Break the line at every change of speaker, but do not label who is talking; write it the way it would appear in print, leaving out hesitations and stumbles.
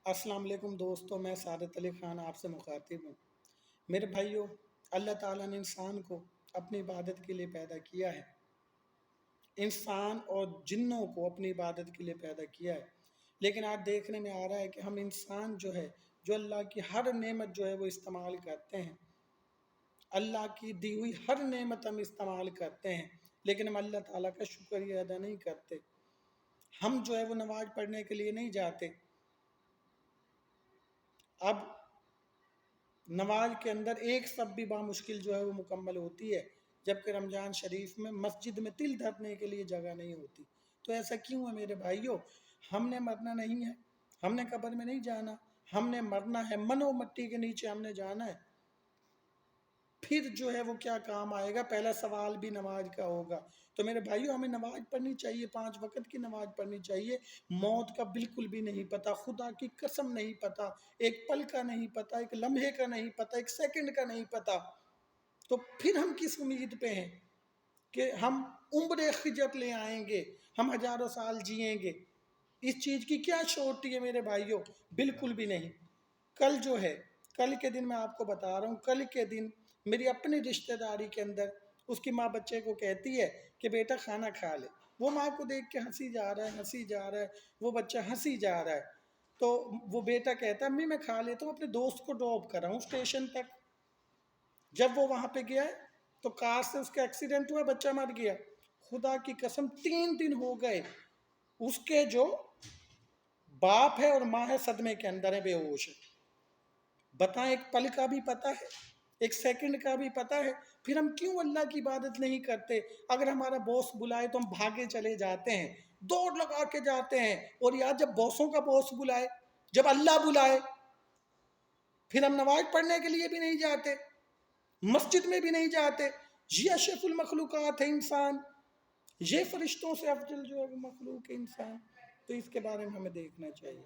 السلام علیکم دوستوں، میں سعادت علی خان آپ سے مخاطب ہوں۔ میرے بھائیوں، اللہ تعالیٰ نے انسان کو اپنی عبادت کے لیے پیدا کیا ہے، انسان اور جنوں کو اپنی عبادت کے لیے پیدا کیا ہے، لیکن آج دیکھنے میں آ رہا ہے کہ ہم انسان جو اللہ کی ہر نعمت وہ استعمال کرتے ہیں، اللہ کی دی ہوئی ہر نعمت ہم استعمال کرتے ہیں، لیکن ہم اللہ تعالیٰ کا شکریہ ادا نہیں کرتے۔ ہم وہ نماز پڑھنے کے لیے نہیں جاتے۔ اب نماز کے اندر ایک سب بھی بامشکل وہ مکمل ہوتی ہے، جبکہ رمضان شریف میں مسجد میں تل دھرنے کے لیے جگہ نہیں ہوتی۔ تو ایسا کیوں ہے میرے بھائیوں؟ ہم نے مرنا نہیں ہے، ہم نے قبر میں نہیں جانا، ہم نے مرنا ہے، من و مٹی کے نیچے ہم نے جانا ہے۔ پھر وہ کیا کام آئے گا؟ پہلا سوال بھی نماز کا ہوگا۔ تو میرے بھائیوں، ہمیں نماز پڑھنی چاہیے، 5 وقت کی نماز پڑھنی چاہیے۔ موت کا بالکل بھی نہیں پتا، خدا کی قسم نہیں پتا، ایک پل کا نہیں پتا، ایک لمحے کا نہیں پتا، ایک سیکنڈ کا نہیں پتا۔ تو پھر ہم کس امید پہ ہیں کہ ہم عمر خجت لے آئیں گے، ہم ہزاروں سال جئیں گے؟ اس چیز کی کیا شورٹی ہے میرے بھائیوں؟ بالکل بھی نہیں۔ کل کے دن میں آپ کو بتا رہا ہوں، کل کے دن میری اپنی رشتہ داری کے اندر اس کی ماں بچے کو کہتی ہے کہ بیٹا کھانا کھا لے۔ وہ ماں کو دیکھ کے ہنسی جا رہا ہے، وہ بچہ ہنسی جا رہا ہے۔ تو وہ بیٹا کہتا ہے امی میں کھا لیتا ہوں، اپنے دوست کو ڈراپ کر رہا ہوں اسٹیشن تک۔ جب وہ وہاں پہ گیا ہے تو کار سے اس کا ایکسیڈنٹ ہوا، بچہ مر گیا۔ خدا کی قسم 3 دن ہو گئے، اس کے جو باپ ہے اور ماں ہے صدمے کے اندر ہے، بے ہوش ہے۔ بتائیں، ایک پل کا بھی پتہ ہے، ایک سیکنڈ کا بھی پتہ ہے، پھر ہم کیوں اللہ کی عبادت نہیں کرتے؟ اگر ہمارا باس بلائے تو ہم بھاگے چلے جاتے ہیں، دوڑ لگا کے جاتے ہیں، اور یار جب باسوں کا باس بلائے، جب اللہ بلائے، پھر ہم نماز پڑھنے کے لیے بھی نہیں جاتے، مسجد میں بھی نہیں جاتے۔ یہ اشرف المخلوقات ہے انسان، یہ فرشتوں سے افضل وہ مخلوق ہے انسان۔ تو اس کے بارے میں ہمیں دیکھنا چاہیے۔